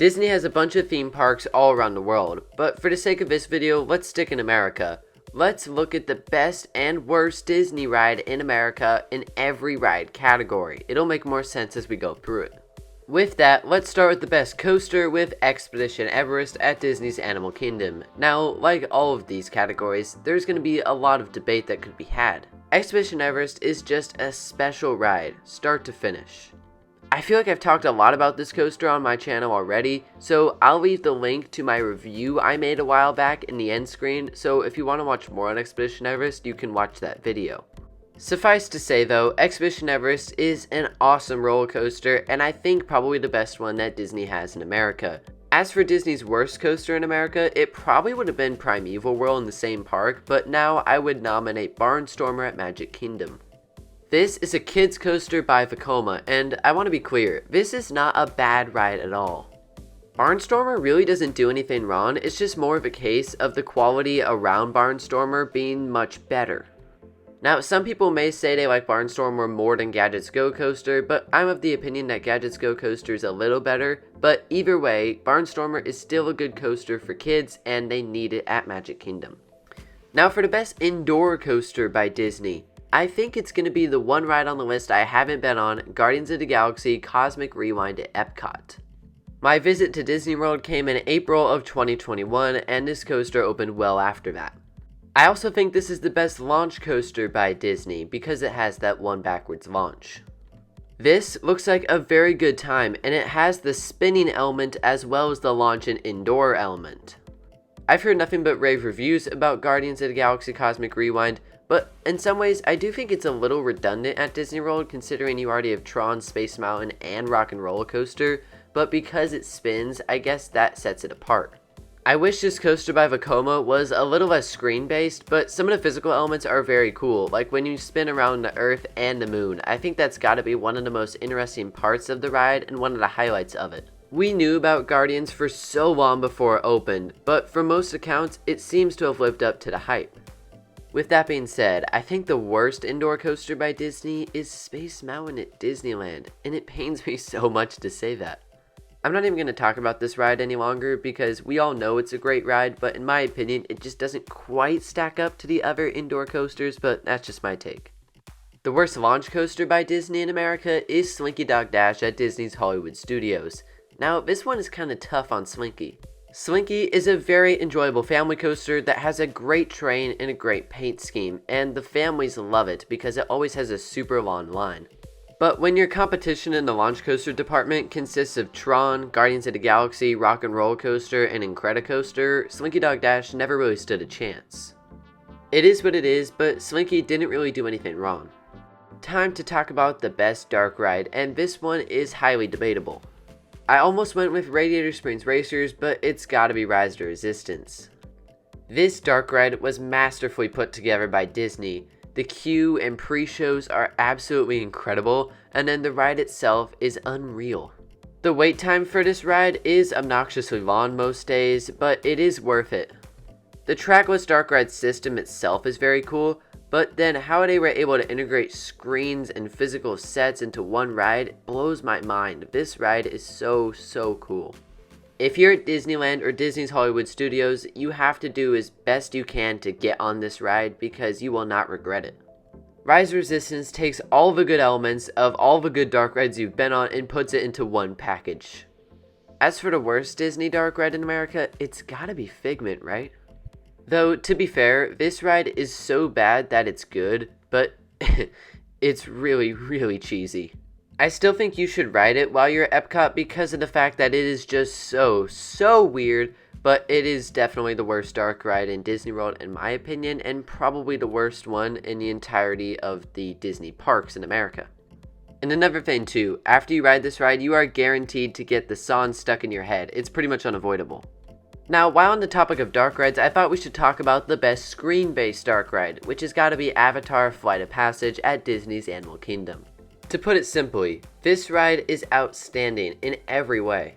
Disney has a bunch of theme parks all around the world, but for the sake of this video, let's stick in America. Let's look at the best and worst Disney ride in America in every ride category. It'll make more sense as we go through it. With that, let's start with the best coaster with Expedition Everest at Disney's Animal Kingdom. Now, like all of these categories, there's going to be a lot of debate that could be had. Expedition Everest is just a special ride, start to finish. I feel like I've talked a lot about this coaster on my channel already, so I'll leave the link to my review I made a while back in the end screen, so if you want to watch more on Expedition Everest, you can watch that video. Suffice to say though, Expedition Everest is an awesome roller coaster, and I think probably the best one that Disney has in America. As for Disney's worst coaster in America, it probably would have been Primeval Whirl in the same park, but now I would nominate Barnstormer at Magic Kingdom. This is a kids coaster by Vekoma, and I want to be clear, this is not a bad ride at all. Barnstormer really doesn't do anything wrong, it's just more of a case of the quality around Barnstormer being much better. Now, some people may say they like Barnstormer more than Gadgets Go Coaster, but I'm of the opinion that Gadgets Go Coaster is a little better, but either way, Barnstormer is still a good coaster for kids, and they need it at Magic Kingdom. Now for the best indoor coaster by Disney. I think it's going to be the one ride on the list I haven't been on, Guardians of the Galaxy Cosmic Rewind at Epcot. My visit to Disney World came in April of 2021, and this coaster opened well after that. I also think this is the best launch coaster by Disney because it has that one backwards launch. This looks like a very good time, and it has the spinning element as well as the launch and indoor element. I've heard nothing but rave reviews about Guardians of the Galaxy Cosmic Rewind, but in some ways, I do think it's a little redundant at Disney World considering you already have Tron, Space Mountain, and Rock and Roller Coaster, but because it spins, I guess that sets it apart. I wish this coaster by Vekoma was a little less screen-based, but some of the physical elements are very cool, like when you spin around the Earth and the Moon. I think that's gotta be one of the most interesting parts of the ride and one of the highlights of it. We knew about Guardians for so long before it opened, but from most accounts, it seems to have lived up to the hype. With that being said, I think the worst indoor coaster by Disney is Space Mountain at Disneyland, and it pains me so much to say that. I'm not even going to talk about this ride any longer because we all know it's a great ride, but in my opinion, it just doesn't quite stack up to the other indoor coasters, but that's just my take. The worst launch coaster by Disney in America is Slinky Dog Dash at Disney's Hollywood Studios. Now, this one is kind of tough on Slinky. Slinky is a very enjoyable family coaster that has a great train and a great paint scheme, and the families love it because it always has a super long line. But when your competition in the launch coaster department consists of Tron, Guardians of the Galaxy, Rock and Roller Coaster, and Incredicoaster, Slinky Dog Dash never really stood a chance. It is what it is, but Slinky didn't really do anything wrong. Time to talk about the best dark ride, and this one is highly debatable. I almost went with Radiator Springs Racers, but it's gotta be Rise to Resistance. This dark ride was masterfully put together by Disney. The queue and pre-shows are absolutely incredible, and then the ride itself is unreal. The wait time for this ride is obnoxiously long most days, but it is worth it. The trackless dark ride system itself is very cool, but then how they were able to integrate screens and physical sets into one ride blows my mind. This ride is so cool. If you're at Disneyland or Disney's Hollywood Studios, you have to do as best you can to get on this ride because you will not regret it. Rise of Resistance takes all the good elements of all the good dark rides you've been on and puts it into one package. As for the worst Disney dark ride in America, it's gotta be Figment, right? Though, to be fair, this ride is so bad that it's good, but it's really cheesy. I still think you should ride it while you're at Epcot because of the fact that it is just so weird, but it is definitely the worst dark ride in Disney World in my opinion, and probably the worst one in the entirety of the Disney parks in America. And another thing too, after you ride this ride, you are guaranteed to get the song stuck in your head. It's pretty much unavoidable. Now, while on the topic of dark rides, I thought we should talk about the best screen-based dark ride, which has got to be Avatar Flight of Passage at Disney's Animal Kingdom. To put it simply, this ride is outstanding in every way.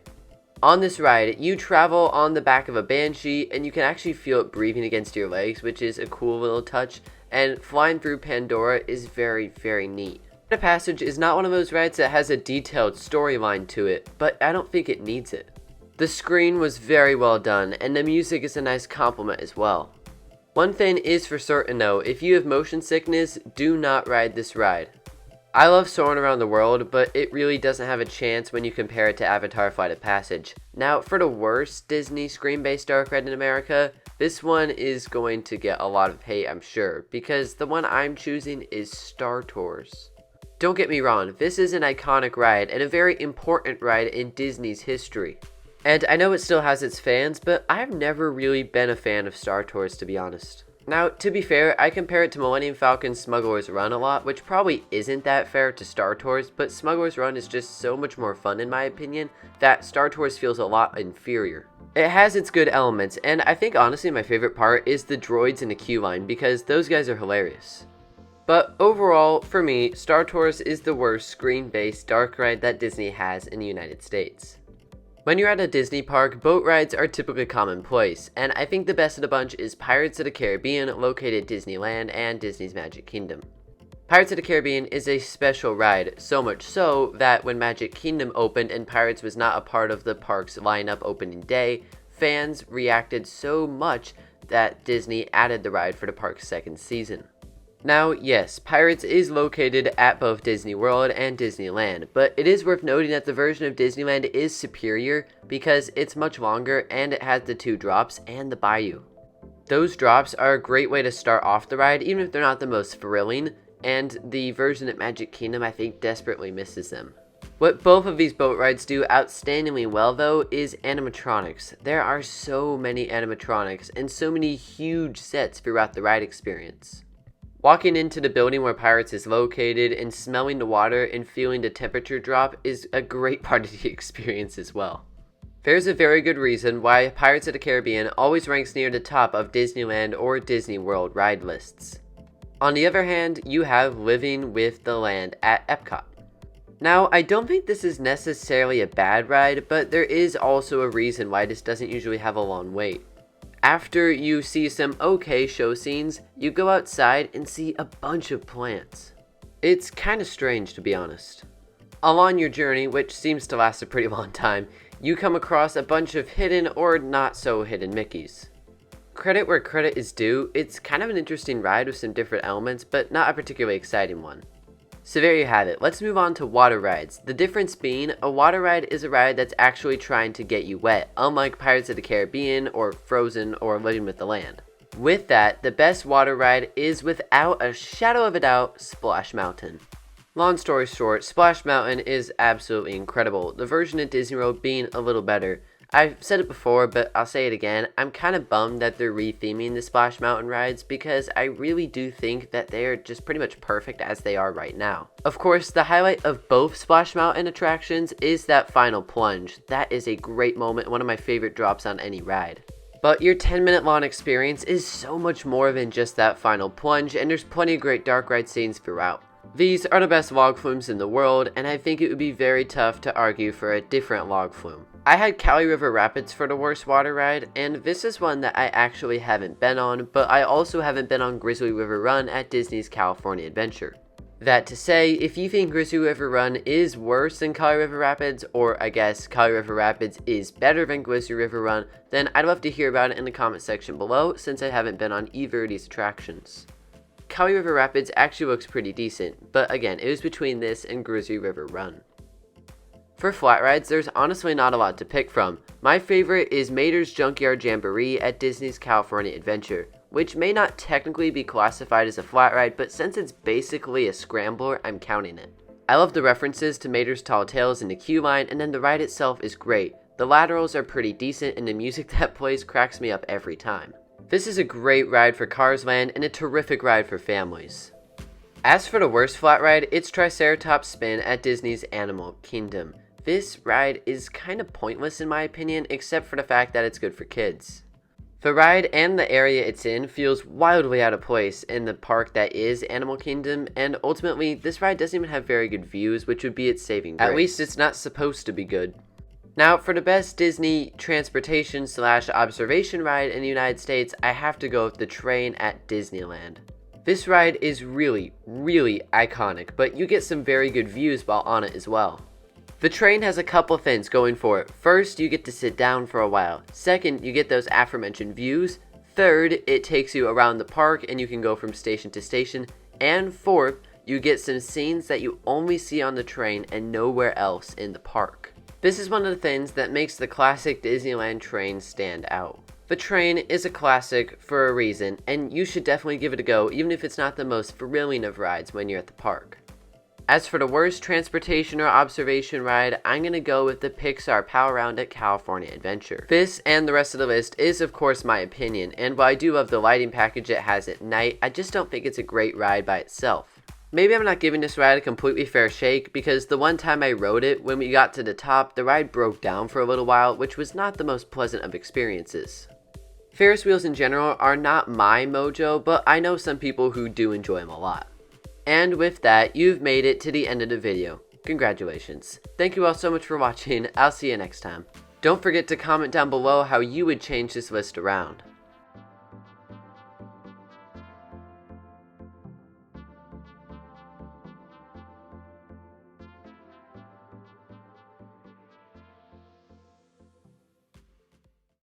On this ride, you travel on the back of a Banshee, and you can actually feel it breathing against your legs, which is a cool little touch, and flying through Pandora is very neat. Flight of Passage is not one of those rides that has a detailed storyline to it, but I don't think it needs it. The screen was very well done, and the music is a nice compliment as well. One thing is for certain though, if you have motion sickness, do not ride this ride. I love Soarin' Around the World, but it really doesn't have a chance when you compare it to Avatar Flight of Passage. Now, for the worst Disney screen-based dark ride in America, this one is going to get a lot of hate, I'm sure, because the one I'm choosing is Star Tours. Don't get me wrong, this is an iconic ride and a very important ride in Disney's history. And I know it still has its fans, but I've never really been a fan of Star Tours, to be honest. Now, to be fair, I compare it to Millennium Falcon's Smuggler's Run a lot, which probably isn't that fair to Star Tours, but Smuggler's Run is just so much more fun in my opinion, that Star Tours feels a lot inferior. It has its good elements, and I think honestly my favorite part is the droids in the queue line, because those guys are hilarious. But overall, for me, Star Tours is the worst screen-based dark ride that Disney has in the United States. When you're at a Disney park, boat rides are typically commonplace, and I think the best of the bunch is Pirates of the Caribbean, located at Disneyland and Disney's Magic Kingdom. Pirates of the Caribbean is a special ride, so much so that when Magic Kingdom opened and Pirates was not a part of the park's lineup opening day, fans reacted so much that Disney added the ride for the park's second season. Now, yes, Pirates is located at both Disney World and Disneyland, but it is worth noting that the version of Disneyland is superior because it's much longer and it has the 2 drops and the bayou. Those drops are a great way to start off the ride, even if they're not the most thrilling, and the version at Magic Kingdom I think desperately misses them. What both of these boat rides do outstandingly well though is animatronics. There are so many animatronics and so many huge sets throughout the ride experience. Walking into the building where Pirates is located and smelling the water and feeling the temperature drop is a great part of the experience as well. There's a very good reason why Pirates of the Caribbean always ranks near the top of Disneyland or Disney World ride lists. On the other hand, you have Living with the Land at Epcot. Now, I don't think this is necessarily a bad ride, but there is also a reason why this doesn't usually have a long wait. After you see some okay show scenes, you go outside and see a bunch of plants. It's kind of strange, to be honest. Along your journey, which seems to last a pretty long time, you come across a bunch of hidden or not so hidden Mickeys. Credit where credit is due, it's kind of an interesting ride with some different elements, but not a particularly exciting one. So there you have it. Let's move on to water rides. The difference being, a water ride is a ride that's actually trying to get you wet, unlike Pirates of the Caribbean or Frozen or Living with the Land. With that, the best water ride is without a shadow of a doubt, Splash Mountain. Long story short, Splash Mountain is absolutely incredible, the version at Disney World being a little better. I've said it before, but I'll say it again, I'm kind of bummed that they're retheming the Splash Mountain rides because I really do think that they are just pretty much perfect as they are right now. Of course, the highlight of both Splash Mountain attractions is that final plunge. That is a great moment, one of my favorite drops on any ride. But your 10-minute long experience is so much more than just that final plunge, and there's plenty of great dark ride scenes throughout. These are the best log flumes in the world, and I think it would be very tough to argue for a different log flume. I had Kali River Rapids for the worst water ride, and this is one that I actually haven't been on, but I also haven't been on Grizzly River Run at Disney's California Adventure. That to say, if you think Grizzly River Run is worse than Kali River Rapids, or I guess Kali River Rapids is better than Grizzly River Run, then I'd love to hear about it in the comment section below, since I haven't been on either of these attractions. Kali River Rapids actually looks pretty decent, but again, it was between this and Grizzly River Run. For flat rides, there's honestly not a lot to pick from. My favorite is Mater's Junkyard Jamboree at Disney's California Adventure, which may not technically be classified as a flat ride, but since it's basically a scrambler, I'm counting it. I love the references to Mater's Tall Tales in the queue line, and then the ride itself is great. The laterals are pretty decent, and the music that plays cracks me up every time. This is a great ride for Cars Land and a terrific ride for families. As for the worst flat ride, it's Triceratops Spin at Disney's Animal Kingdom. This ride is kind of pointless in my opinion, except for the fact that it's good for kids. The ride and the area it's in feels wildly out of place in the park that is Animal Kingdom, and ultimately, this ride doesn't even have very good views, which would be its saving grace. At least it's not supposed to be good. Now, for the best Disney transportation / observation ride in the United States, I have to go with the train at Disneyland. This ride is really, really iconic, but you get some very good views while on it as well. The train has a couple things going for it. First, you get to sit down for a while. Second, you get those aforementioned views. Third, it takes you around the park and you can go from station to station. And fourth, you get some scenes that you only see on the train and nowhere else in the park. This is one of the things that makes the classic Disneyland train stand out. The train is a classic for a reason, and you should definitely give it a go even if it's not the most thrilling of rides when you're at the park. As for the worst transportation or observation ride, I'm going to go with the Pixar Pal-Around at California Adventure. This and the rest of the list is of course my opinion, and while I do love the lighting package it has at night, I just don't think it's a great ride by itself. Maybe I'm not giving this ride a completely fair shake, because the one time I rode it, when we got to the top, the ride broke down for a little while, which was not the most pleasant of experiences. Ferris wheels in general are not my mojo, but I know some people who do enjoy them a lot. And with that, you've made it to the end of the video. Congratulations. Thank you all so much for watching. I'll see you next time. Don't forget to comment down below how you would change this list around.